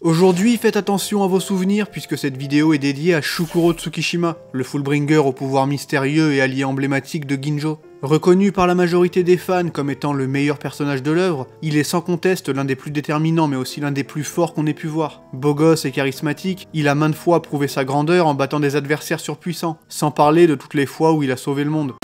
Aujourd'hui, faites attention à vos souvenirs puisque cette vidéo est dédiée à Shukuro Tsukishima, le Fullbringer au pouvoir mystérieux et allié emblématique de Ginjo. Reconnu par la majorité des fans comme étant le meilleur personnage de l'œuvre, il est sans conteste l'un des plus déterminants mais aussi l'un des plus forts qu'on ait pu voir. Beau gosse et charismatique, il a maintes fois prouvé sa grandeur en battant des adversaires surpuissants, sans parler de toutes les fois où il a sauvé le monde.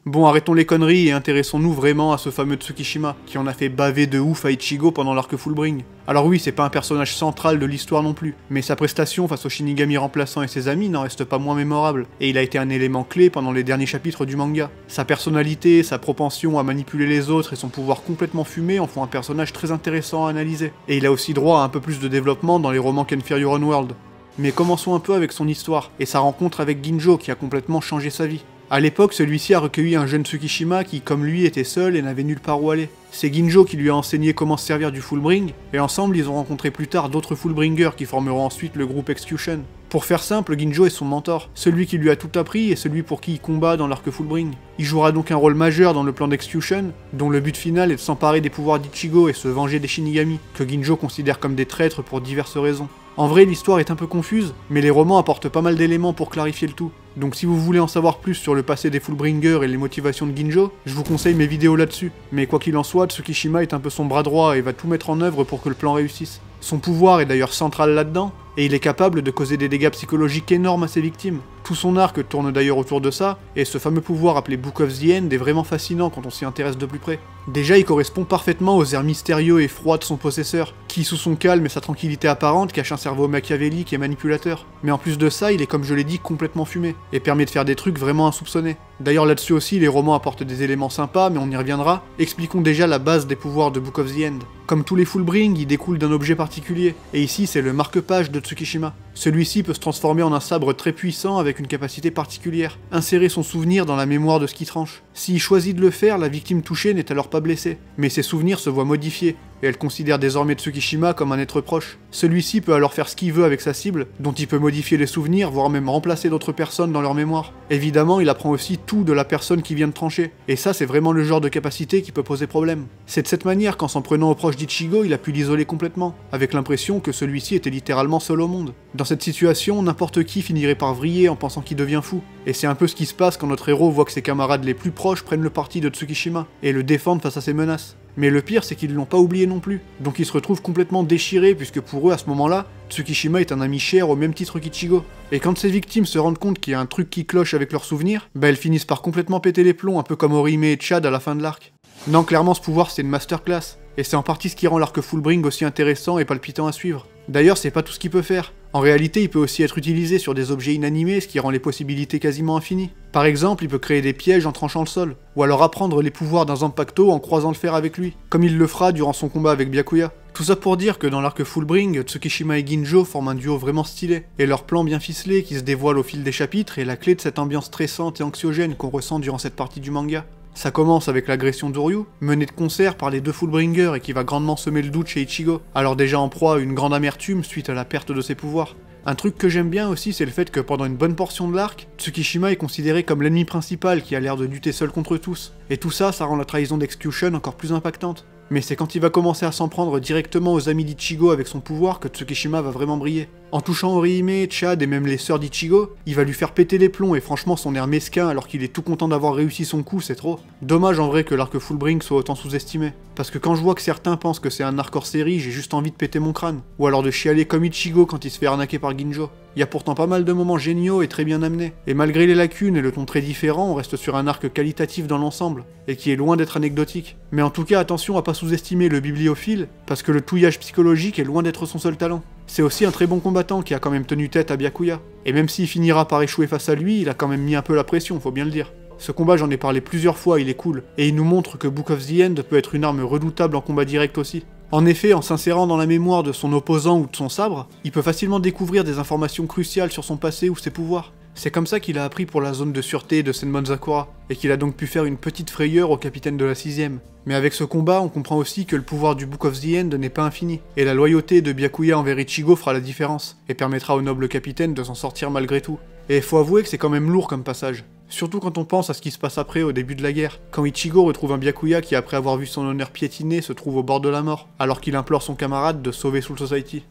Bon, arrêtons les conneries et intéressons-nous vraiment à ce fameux Tsukishima, qui en a fait baver de ouf à Ichigo pendant l'arc Fullbring. Alors oui, c'est pas un personnage central de l'histoire non plus, mais sa prestation face aux Shinigami remplaçants et ses amis n'en reste pas moins mémorable, et il a été un élément clé pendant les derniers chapitres du manga. Sa personnalité, sa propension à manipuler les autres et son pouvoir complètement fumé en font un personnage très intéressant à analyser, et il a aussi droit à un peu plus de développement dans les romans Ken Fear Your Own World. Mais commençons un peu avec son histoire, et sa rencontre avec Ginjo qui a complètement changé sa vie. A l'époque, celui-ci a recueilli un jeune Tsukishima qui, comme lui, était seul et n'avait nulle part où aller. C'est Ginjo qui lui a enseigné comment se servir du Fullbring, et ensemble ils ont rencontré plus tard d'autres Fullbringers qui formeront ensuite le groupe Execution. Pour faire simple, Ginjo est son mentor, celui qui lui a tout appris et celui pour qui il combat dans l'arc Fullbring. Il jouera donc un rôle majeur dans le plan d'Execution, dont le but final est de s'emparer des pouvoirs d'Ichigo et se venger des Shinigami, que Ginjo considère comme des traîtres pour diverses raisons. En vrai, l'histoire est un peu confuse, mais les romans apportent pas mal d'éléments pour clarifier le tout. Donc si vous voulez en savoir plus sur le passé des Fullbringers et les motivations de Ginjo, je vous conseille mes vidéos là-dessus. Mais quoi qu'il en soit, Tsukishima est un peu son bras droit et va tout mettre en œuvre pour que le plan réussisse. Son pouvoir est d'ailleurs central là-dedans, et il est capable de causer des dégâts psychologiques énormes à ses victimes. Tout son arc tourne d'ailleurs autour de ça, et ce fameux pouvoir appelé Book of the End est vraiment fascinant quand on s'y intéresse de plus près. Déjà, il correspond parfaitement aux airs mystérieux et froids de son possesseur, qui sous son calme et sa tranquillité apparente cache un cerveau machiavélique et manipulateur. Mais en plus de ça, il est comme je l'ai dit complètement fumé, et permet de faire des trucs vraiment insoupçonnés. D'ailleurs là-dessus aussi, les romans apportent des éléments sympas, mais on y reviendra. Expliquons déjà la base des pouvoirs de Book of the End. Comme tous les Fullbring, il découle d'un objet particulier, et ici c'est le marque-page de Tsukishima. Celui-ci peut se transformer en un sabre très puissant avec une capacité particulière, insérer son souvenir dans la mémoire de ce qui tranche. S'il choisit de le faire, la victime touchée n'est alors pas blessée, mais ses souvenirs se voient modifiés, et elle considère désormais Tsukishima comme un être proche. Celui-ci peut alors faire ce qu'il veut avec sa cible, dont il peut modifier les souvenirs, voire même remplacer d'autres personnes dans leur mémoire. Évidemment, il apprend aussi tout de la personne qui vient de trancher, et ça c'est vraiment le genre de capacité qui peut poser problème. C'est de cette manière qu'en s'en prenant au proche d'Ichigo, il a pu l'isoler complètement, avec l'impression que celui-ci était littéralement seul au monde. Dans cette situation, n'importe qui finirait par vriller en pensant qu'il devient fou, et c'est un peu ce qui se passe quand notre héros voit que ses camarades les plus proches prennent le parti de Tsukishima, et le défendent face à ses menaces. Mais le pire, c'est qu'ils ne l'ont pas oublié non plus, donc ils se retrouvent complètement déchirés puisque pour eux, à ce moment-là, Tsukishima est un ami cher au même titre qu'Ichigo. Et quand ces victimes se rendent compte qu'il y a un truc qui cloche avec leurs souvenirs, bah elles finissent par complètement péter les plombs, un peu comme Orihime et Chad à la fin de l'arc. Non, clairement ce pouvoir c'est une masterclass, et c'est en partie ce qui rend l'arc Fullbring aussi intéressant et palpitant à suivre. D'ailleurs, c'est pas tout ce qu'il peut faire. En réalité, il peut aussi être utilisé sur des objets inanimés, ce qui rend les possibilités quasiment infinies. Par exemple, il peut créer des pièges en tranchant le sol, ou alors apprendre les pouvoirs d'un Zanpakuto en croisant le fer avec lui, comme il le fera durant son combat avec Byakuya. Tout ça pour dire que dans l'arc Fullbring, Tsukishima et Ginjo forment un duo vraiment stylé, et leur plan bien ficelé qui se dévoile au fil des chapitres est la clé de cette ambiance stressante et anxiogène qu'on ressent durant cette partie du manga. Ça commence avec l'agression d'Uryu, menée de concert par les deux Fullbringers et qui va grandement semer le doute chez Ichigo, alors déjà en proie à une grande amertume suite à la perte de ses pouvoirs. Un truc que j'aime bien aussi, c'est le fait que pendant une bonne portion de l'arc, Tsukishima est considéré comme l'ennemi principal qui a l'air de lutter seul contre tous. Et tout ça, ça rend la trahison d'Execution encore plus impactante. Mais c'est quand il va commencer à s'en prendre directement aux amis d'Ichigo avec son pouvoir que Tsukishima va vraiment briller. En touchant Orihime, Chad et même les sœurs d'Ichigo, il va lui faire péter les plombs et franchement son air mesquin alors qu'il est tout content d'avoir réussi son coup, c'est trop. Dommage en vrai que l'arc Fullbring soit autant sous-estimé. Parce que quand je vois que certains pensent que c'est un arc hors série, j'ai juste envie de péter mon crâne. Ou alors de chialer comme Ichigo quand il se fait arnaquer par Ginjo. Il y a pourtant pas mal de moments géniaux et très bien amenés. Et malgré les lacunes et le ton très différent, on reste sur un arc qualitatif dans l'ensemble, et qui est loin d'être anecdotique. Mais en tout cas, attention à pas sous-estimer le bibliophile, parce que le touillage psychologique est loin d'être son seul talent. C'est aussi un très bon combattant qui a quand même tenu tête à Byakuya. Et même s'il finira par échouer face à lui, il a quand même mis un peu la pression, faut bien le dire. Ce combat, j'en ai parlé plusieurs fois, il est cool, et il nous montre que Book of the End peut être une arme redoutable en combat direct aussi. En effet, en s'insérant dans la mémoire de son opposant ou de son sabre, il peut facilement découvrir des informations cruciales sur son passé ou ses pouvoirs. C'est comme ça qu'il a appris pour la zone de sûreté de Senbonzakura, et qu'il a donc pu faire une petite frayeur au capitaine de la 6ème. Mais avec ce combat, on comprend aussi que le pouvoir du Book of the End n'est pas infini, et la loyauté de Byakuya envers Ichigo fera la différence, et permettra au noble capitaine de s'en sortir malgré tout. Et faut avouer que c'est quand même lourd comme passage. Surtout quand on pense à ce qui se passe après, au début de la guerre, quand Ichigo retrouve un Byakuya qui, après avoir vu son honneur piétiné, se trouve au bord de la mort, alors qu'il implore son camarade de sauver Soul Society.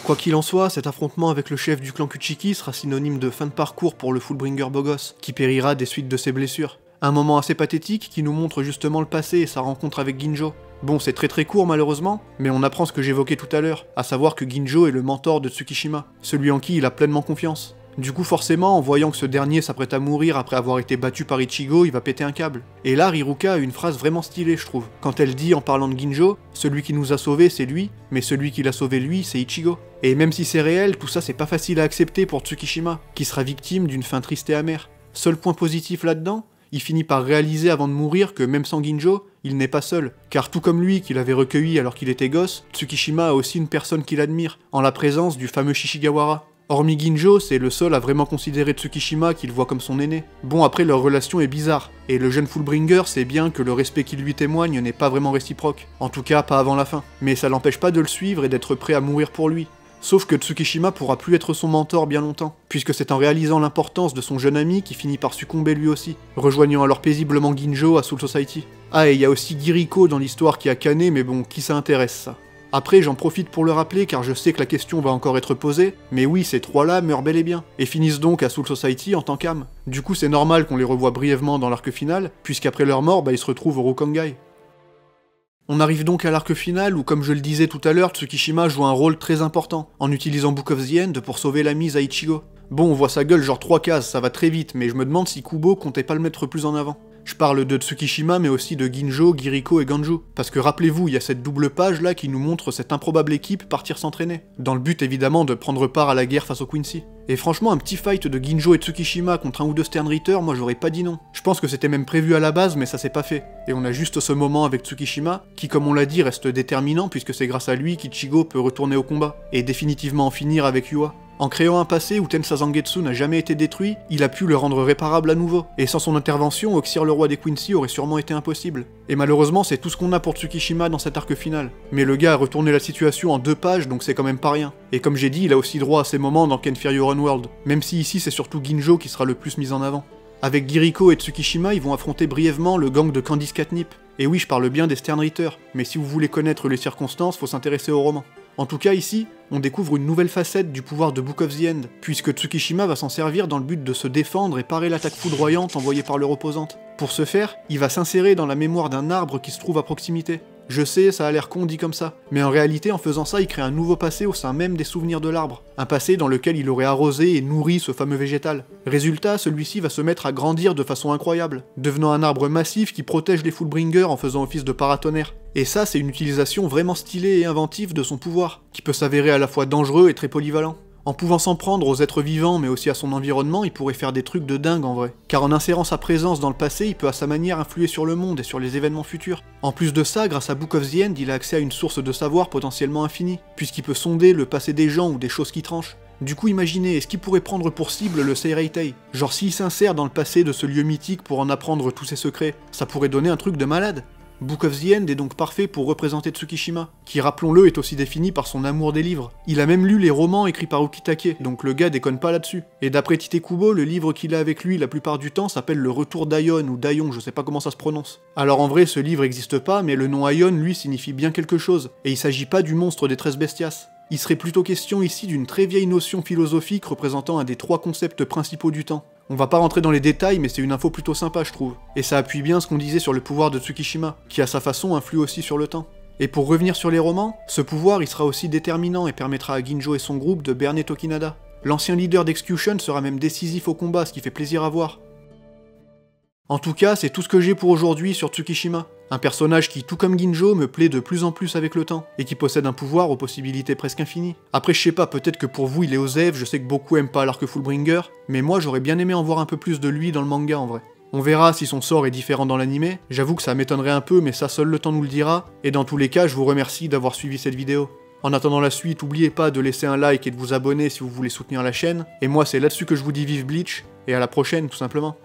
Quoi qu'il en soit, cet affrontement avec le chef du clan Kuchiki sera synonyme de fin de parcours pour le Fullbringer beau gosse, qui périra des suites de ses blessures. Un moment assez pathétique qui nous montre justement le passé et sa rencontre avec Ginjo. Bon, c'est très court malheureusement, mais on apprend ce que j'évoquais tout à l'heure, à savoir que Ginjo est le mentor de Tsukishima, celui en qui il a pleinement confiance. Du coup forcément, en voyant que ce dernier s'apprête à mourir après avoir été battu par Ichigo, il va péter un câble. Et là, Riruka a une phrase vraiment stylée je trouve, quand elle dit en parlant de Ginjo, « Celui qui nous a sauvés c'est lui, mais celui qui l'a sauvé lui c'est Ichigo ». Et même si c'est réel, tout ça c'est pas facile à accepter pour Tsukishima, qui sera victime d'une fin triste et amère. Seul point positif là-dedans, il finit par réaliser avant de mourir que même sans Ginjo, il n'est pas seul, car tout comme lui qu'il avait recueilli alors qu'il était gosse, Tsukishima a aussi une personne qu'il admire, en la présence du fameux Shishigawara. Hormis Ginjo, c'est le seul à vraiment considérer Tsukishima qu'il voit comme son aîné. Bon, après leur relation est bizarre, et le jeune Fullbringer sait bien que le respect qu'il lui témoigne n'est pas vraiment réciproque, en tout cas pas avant la fin, mais ça l'empêche pas de le suivre et d'être prêt à mourir pour lui. Sauf que Tsukishima pourra plus être son mentor bien longtemps, puisque c'est en réalisant l'importance de son jeune ami qui finit par succomber lui aussi, rejoignant alors paisiblement Ginjo à Soul Society. Ah, et il y a aussi Giriko dans l'histoire qui a canné, mais bon, qui ça intéresse ça? Après, j'en profite pour le rappeler car je sais que la question va encore être posée, mais oui, ces trois-là meurent bel et bien, et finissent donc à Soul Society en tant qu'âme. Du coup, c'est normal qu'on les revoie brièvement dans l'arc final, puisqu'après leur mort, ils se retrouvent au Rokangai. On arrive donc à l'arc final où, comme je le disais tout à l'heure, Tsukishima joue un rôle très important, en utilisant Book of the End pour sauver la mise à Ichigo. Bon, on voit sa gueule genre 3 cases, ça va très vite, mais je me demande si Kubo comptait pas le mettre plus en avant. Je parle de Tsukishima mais aussi de Ginjo, Giriko et Ganju, parce que rappelez-vous, il y a cette double page là qui nous montre cette improbable équipe partir s'entraîner, dans le but évidemment de prendre part à la guerre face au Quincy. Et franchement, un petit fight de Ginjo et Tsukishima contre un ou deux Sternritter, moi j'aurais pas dit non. Je pense que c'était même prévu à la base, mais ça s'est pas fait. Et on a juste ce moment avec Tsukishima, qui comme on l'a dit reste déterminant puisque c'est grâce à lui qu'Ichigo peut retourner au combat, et définitivement en finir avec Yua. En créant un passé où Tensa Zangetsu n'a jamais été détruit, il a pu le rendre réparable à nouveau, et sans son intervention, Oxyr le roi des Quincy aurait sûrement été impossible. Et malheureusement, c'est tout ce qu'on a pour Tsukishima dans cet arc final. Mais le gars a retourné la situation en 2 pages, donc c'est quand même pas rien. Et comme j'ai dit, il a aussi droit à ses moments dans Ken Fear Your Own World, même si ici c'est surtout Ginjo qui sera le plus mis en avant. Avec Giriko et Tsukishima, ils vont affronter brièvement le gang de Candice Catnip. Et oui, je parle bien des Sternritter, mais si vous voulez connaître les circonstances, faut s'intéresser au roman. En tout cas ici, on découvre une nouvelle facette du pouvoir de Book of the End, puisque Tsukishima va s'en servir dans le but de se défendre et parer l'attaque foudroyante envoyée par leur opposante. Pour ce faire, il va s'insérer dans la mémoire d'un arbre qui se trouve à proximité. Je sais, ça a l'air con dit comme ça, mais en réalité en faisant ça, il crée un nouveau passé au sein même des souvenirs de l'arbre. Un passé dans lequel il aurait arrosé et nourri ce fameux végétal. Résultat, celui-ci va se mettre à grandir de façon incroyable, devenant un arbre massif qui protège les Fullbringers en faisant office de paratonnerre. Et ça, c'est une utilisation vraiment stylée et inventive de son pouvoir, qui peut s'avérer à la fois dangereux et très polyvalent. En pouvant s'en prendre aux êtres vivants mais aussi à son environnement, il pourrait faire des trucs de dingue en vrai. Car en insérant sa présence dans le passé, il peut à sa manière influer sur le monde et sur les événements futurs. En plus de ça, grâce à Book of the End, il a accès à une source de savoir potentiellement infinie, puisqu'il peut sonder le passé des gens ou des choses qui tranchent. Du coup imaginez, est-ce qu'il pourrait prendre pour cible le Seireitei? Genre s'il s'insère dans le passé de ce lieu mythique pour en apprendre tous ses secrets, ça pourrait donner un truc de malade. Book of the End est donc parfait pour représenter Tsukishima, qui rappelons-le est aussi défini par son amour des livres. Il a même lu les romans écrits par Ukitake, donc le gars déconne pas là-dessus. Et d'après Tite Kubo, le livre qu'il a avec lui la plupart du temps s'appelle Le Retour d'Aion ou d'Aion, je sais pas comment ça se prononce. Alors en vrai ce livre existe pas, mais le nom Aion lui signifie bien quelque chose, et il s'agit pas du monstre des 13 bestias. Il serait plutôt question ici d'une très vieille notion philosophique représentant un des 3 concepts principaux du temps. On va pas rentrer dans les détails, mais c'est une info plutôt sympa je trouve. Et ça appuie bien ce qu'on disait sur le pouvoir de Tsukishima, qui à sa façon influe aussi sur le temps. Et pour revenir sur les romans, ce pouvoir il sera aussi déterminant et permettra à Ginjo et son groupe de berner Tokinada. L'ancien leader d'Execution sera même décisif au combat, ce qui fait plaisir à voir. En tout cas, c'est tout ce que j'ai pour aujourd'hui sur Tsukishima. Un personnage qui, tout comme Ginjo, me plaît de plus en plus avec le temps, et qui possède un pouvoir aux possibilités presque infinies. Après je sais pas, peut-être que pour vous il est osef, je sais que beaucoup aiment pas l'arc Fullbringer, mais moi j'aurais bien aimé en voir un peu plus de lui dans le manga en vrai. On verra si son sort est différent dans l'anime, j'avoue que ça m'étonnerait un peu mais ça seul le temps nous le dira, et dans tous les cas je vous remercie d'avoir suivi cette vidéo. En attendant la suite, n'oubliez pas de laisser un like et de vous abonner si vous voulez soutenir la chaîne. Et moi, c'est là-dessus que je vous dis vive Bleach, et à la prochaine, tout simplement.